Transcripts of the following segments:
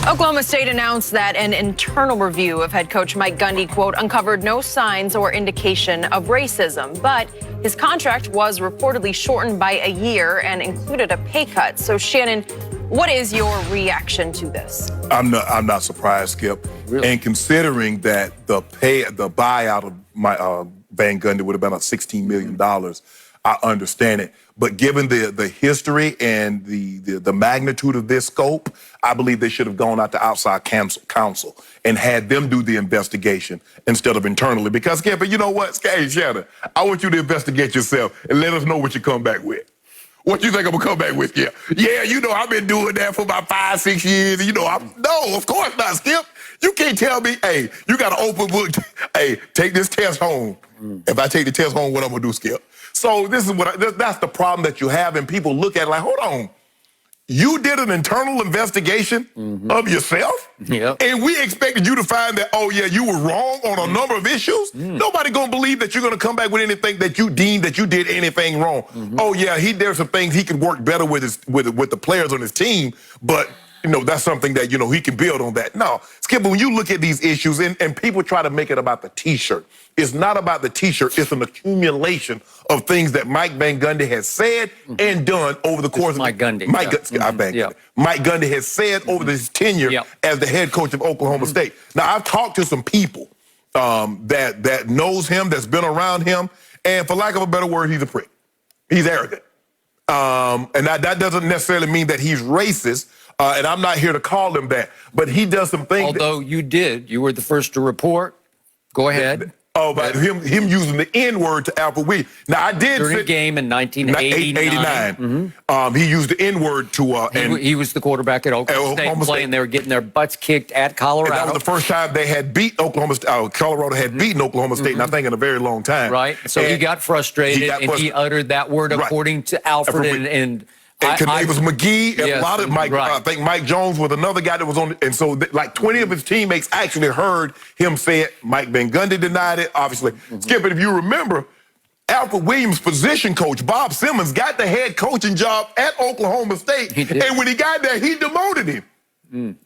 Oklahoma State announced that an internal review of head coach Mike Gundy, quote, uncovered no signs or indication of racism. But his contract was reportedly shortened by a year and included a pay cut. So, Shannon, what is your reaction to this? I'm not surprised, Skip. Really? And considering that the buyout of Van Gundy would have been $16 million, I understand it. But given the history and the magnitude of this scope, I believe they should have gone out to outside counsel and had them do the investigation instead of internally. Because, Skip, you know what? Hey, Shannon, I want you to investigate yourself and let us know what you come back with. What you think I'm gonna come back with? Yeah, you know, I've been doing that for about 5-6 years. You know, no, of course not, Skip. You can't tell me, hey, you got an open book. Hey, take this test home. If I take the test home, what I'm gonna do, Skip? So this is that's the problem that you have, and people look at it like, hold on, you did an internal investigation of yourself, and we expected you to find that, oh yeah, you were wrong on a number of issues. Nobody gonna believe that you're gonna come back with anything that you deem that you did anything wrong. Oh yeah, there's some things he can work better with with the players on his team, but you know, that's something that, you know, he can build on that. No, Skip, when you look at these issues and people try to make it about the T-shirt, it's not about the T-shirt. It's an accumulation of things that Mike Van Gundy has said and done over the course of Mike Gundy. Mike Gundy has said over his tenure as the head coach of Oklahoma State. Now, I've talked to some people that knows him, that's been around him, and for lack of a better word, he's a prick. He's arrogant. And that doesn't necessarily mean that he's racist. And I'm not here to call him that, but he does some things. Although you were the first to report. Go ahead. Oh, but him using the N-word to Alfred Williams. Now, I did during a game in 1989. He used the N-word to. He was the quarterback at Oklahoma State, and they were getting their butts kicked at Colorado. And that was the first time they had beat Oklahoma State. Colorado had beaten Oklahoma State, and I think in a very long time. Right. So he got frustrated, and he uttered that word according to Alfred and it was McGee and a lot of Mike. I think Mike Jones was another guy that was on. And so, like 20 of his teammates actually heard him say it. Mike Van Gundy denied it, obviously. Skip, if you remember, Alfred Williams' position coach, Bob Simmons, got the head coaching job at Oklahoma State. And when he got there, he demoted him.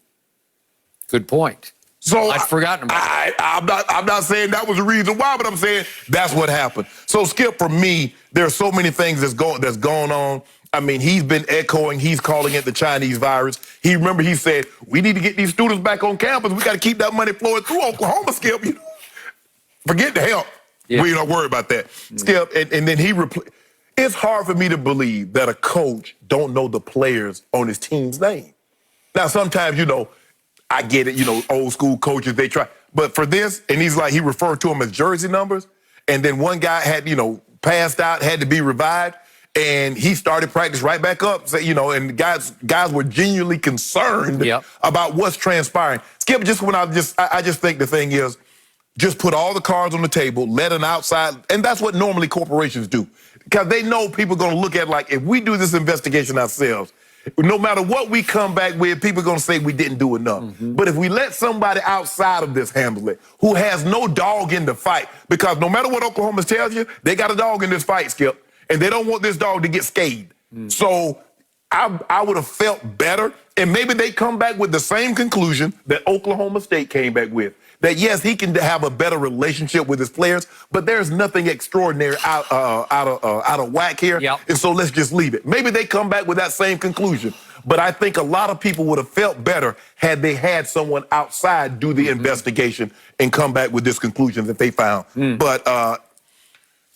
Good point. So I'd forgotten about it. I'm not saying that was the reason why, but I'm saying that's what happened. So, Skip, for me, there are so many things that's going on. I mean, he's been echoing, he's calling it the Chinese virus. He said, we need to get these students back on campus. We got to keep that money flowing through Oklahoma, Skip. You know? Forget the help. We don't worry about that. Skip, and then it's hard for me to believe that a coach don't know the players on his team's name. Now, sometimes, you know, I get it, you know, old school coaches, they try. But for this, and he referred to them as jersey numbers, and then one guy had, you know, passed out, had to be revived. And he started practice right back up, so, you know, and guys were genuinely concerned about what's transpiring. Skip, I just think the thing is, just put all the cards on the table, let an outside, and that's what normally corporations do. Because they know people are going to look at, like, if we do this investigation ourselves, no matter what we come back with, people are going to say we didn't do enough. But if we let somebody outside of this handle it, who has no dog in the fight, because no matter what Oklahoma tells you, they got a dog in this fight, Skip. And they don't want this dog to get scathed. So I would have felt better. And maybe they come back with the same conclusion that Oklahoma State came back with. That, yes, he can have a better relationship with his players, but there's nothing extraordinary out of whack here. And so let's just leave it. Maybe they come back with that same conclusion. But I think a lot of people would have felt better had they had someone outside do the investigation and come back with this conclusion that they found. But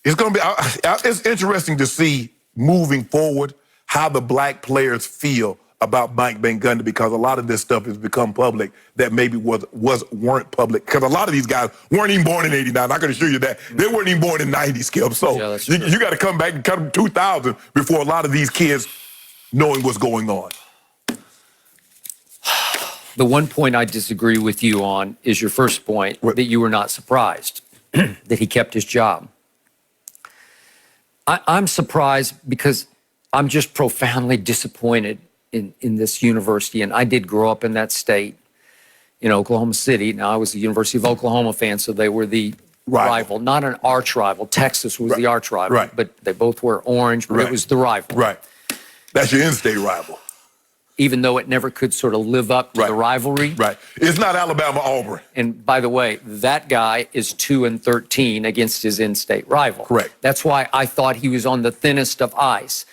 it's interesting to see moving forward how the black players feel about Mike Gundy, because a lot of this stuff has become public that maybe weren't public. Because a lot of these guys weren't even born in '89. I can assure you that. They weren't even born in '90, Skip. So you got to come back and come 2000 before a lot of these kids knowing what's going on. The one point I disagree with you on is your first point, that you were not surprised that he kept his job. I'm surprised because I'm just profoundly disappointed in this university. And I did grow up in that state, in Oklahoma City. Now, I was a University of Oklahoma fan, so they were the rival, not an arch rival. Texas was the arch rival, but they both were orange, but it was the rival. Right. That's your in-state rival. even though it never could sort of live up to the rivalry. Right. It's not Alabama-Auburn. And by the way, that guy is 2-13 against his in-state rival. Correct. That's why I thought he was on the thinnest of ice.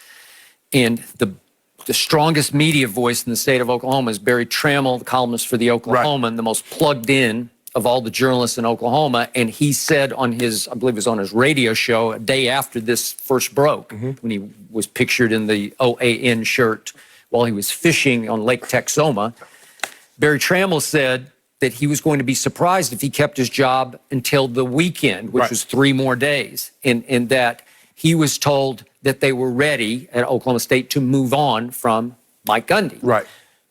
And the strongest media voice in the state of Oklahoma is Barry Trammell, the columnist for the Oklahoman, the most plugged in of all the journalists in Oklahoma. And he said on his, I believe it was on his radio show, a day after this first broke, when he was pictured in the OAN shirt while he was fishing on Lake Texoma, Barry Trammell said that he was going to be surprised if he kept his job until the weekend, which was 3 more days, and that he was told that they were ready at Oklahoma State to move on from Mike Gundy. Right.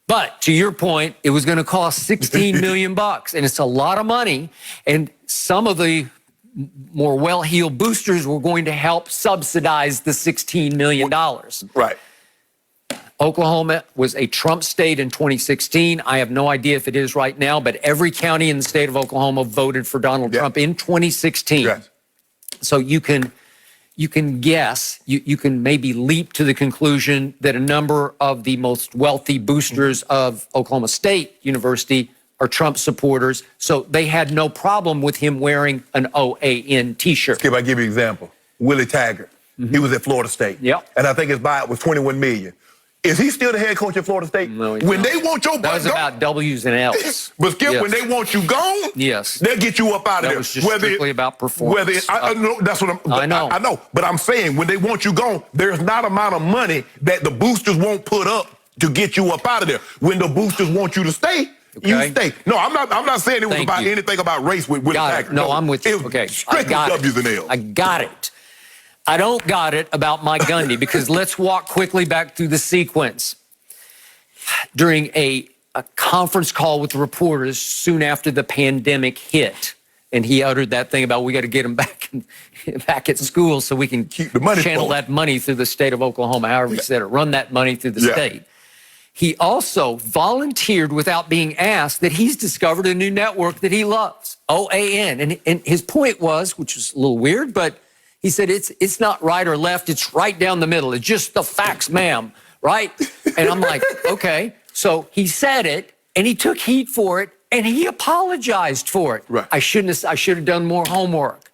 But to your point, it was going to cost $16 million, and it's a lot of money, and some of the more well-heeled boosters were going to help subsidize the $16 million. Right. Oklahoma was a Trump state in 2016. I have no idea if it is right now, but every county in the state of Oklahoma voted for Donald Trump in 2016. Yes. So you can guess, you can maybe leap to the conclusion that a number of the most wealthy boosters of Oklahoma State University are Trump supporters. So they had no problem with him wearing an OAN T-shirt. Skip, I give you an example. Willie Taggart. He was at Florida State. Yep. And I think his buyout was $21 million. Is he still the head coach at Florida State? No, he's when not. they want your That butt was gone, about W's and L's. but Skip, Yes. when they want you gone, Yes. they'll get you up out of there. That was just strictly about performance. I know, that's what I know. I know, but I'm saying when they want you gone, there's not amount of money that the boosters won't put up to get you up out of there. When the boosters want you to stay, you stay. No, I'm not saying it was about anything about race with Willie Taggart. No, I'm with you. It was Okay, strictly W's and L's. I got it. I don't got it about Mike Gundy because let's walk quickly back through the sequence. During a conference call with the reporters soon after the pandemic hit, and he uttered that thing about we got to get him back at school so we can keep the money channel flowing. that money through the state of Oklahoma, however he said it, run that money through the state. He also volunteered without being asked that he's discovered a new network that he loves, OAN. And his point was, which was a little weird, but he said it's not right or left, it's right down the middle. It's just the facts, ma'am, right? And I'm like, okay. So he said it, and he took heat for it, and he apologized for it. Right. I should have done more homework.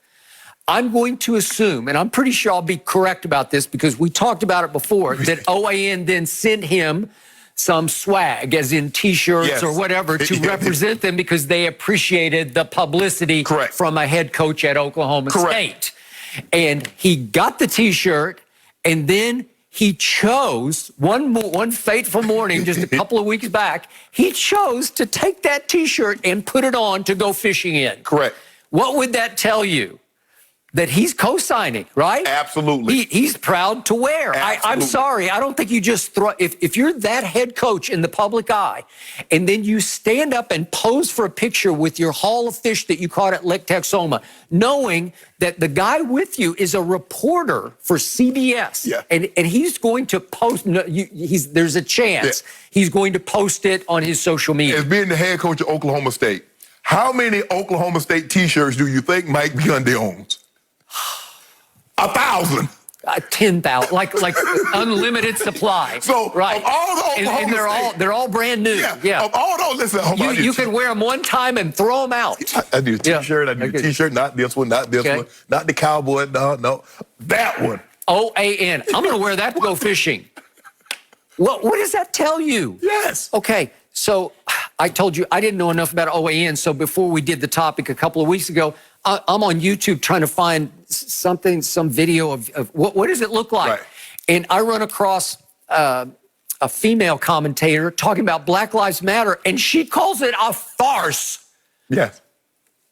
I'm going to assume, and I'm pretty sure I'll be correct about this because we talked about it before, that OAN then sent him some swag, as in T-shirts or whatever, to represent them because they appreciated the publicity from a head coach at Oklahoma State. And he got the T-shirt, and then he chose, one fateful morning, just a couple of weeks back, he chose to take that T-shirt and put it on to go fishing in. Correct. What would that tell you? That he's co-signing, right? Absolutely. He's proud to wear. I'm sorry. I don't think you just throw... If you're that head coach in the public eye, and then you stand up and pose for a picture with your haul of fish that you caught at Lake Texoma, knowing that the guy with you is a reporter for CBS, and he's going to post... there's a chance he's going to post it on his social media. As being the head coach of Oklahoma State, how many Oklahoma State T-shirts do you think Mike Gundy owns? 1,000. 10,000, like unlimited supply. So right, of all the Oklahoma and they're all brand new. Yeah. Of all those, listen, you can wear them one time and throw them out. I need a T-shirt. I need a T-shirt. Not this one. Not this one. Not the cowboy. No, that one. OAN. I'm going to wear that to go fishing. What does that tell you? Yes. Okay. So I told you I didn't know enough about OAN. So before we did the topic a couple of weeks ago, I'm on YouTube trying to find some video of what does it look like? Right. And I run across a female commentator talking about Black Lives Matter, and she calls it a farce. Yes.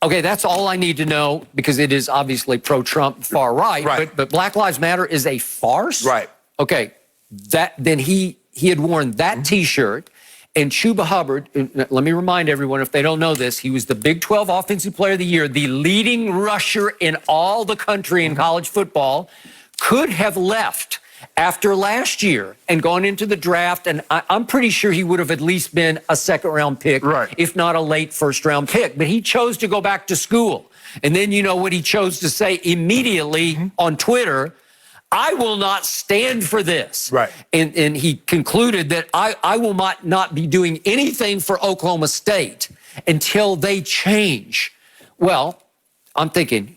Okay, that's all I need to know because it is obviously pro-Trump, far right. But Black Lives Matter is a farce? Right. Okay, then he had worn that T-shirt. And Chuba Hubbard, let me remind everyone, if they don't know this, he was the Big 12 Offensive Player of the Year, the leading rusher in all the country in college football, could have left after last year and gone into the draft, and I'm pretty sure he would have at least been a second-round pick, if not a late first-round pick. But he chose to go back to school. And then you know what he chose to say immediately on Twitter? I will not stand for this. Right. And he concluded that I will not be doing anything for Oklahoma State until they change. Well, I'm thinking,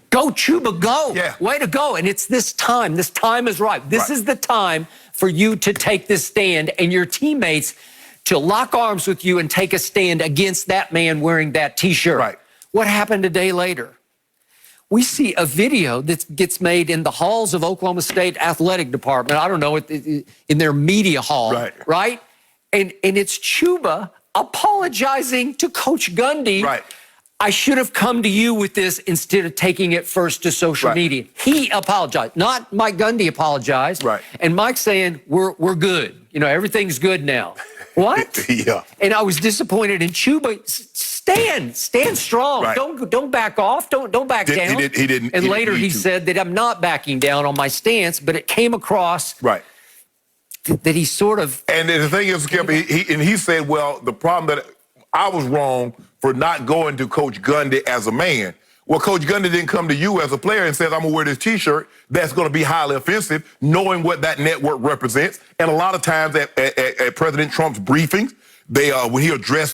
go Chuba, go. Yeah. Way to go. And it's this time. This time is right. This is the time for you to take this stand and your teammates to lock arms with you and take a stand against that man wearing that T-shirt. Right. What happened a day later? We see a video that gets made in the halls of Oklahoma State Athletic Department. I don't know, in their media hall, right? And it's Chuba apologizing to Coach Gundy. Right. I should have come to you with this instead of taking it first to social media. He apologized, not Mike Gundy apologized. Right. And Mike's saying, we're good. You know, everything's good now. What? Yeah. And I was disappointed in Chuba. Stand strong. Right. Don't back off. Don't back down. He didn't. And later he said that I'm not backing down on my stance, but it came across that he sort of. And the thing is, Skip, he said, well, the problem that I was wrong for not going to Coach Gundy as a man. Well, Coach Gundy didn't come to you as a player and says, I'm going to wear this T-shirt that's going to be highly offensive, knowing what that network represents. And a lot of times at President Trump's briefings, when he addressed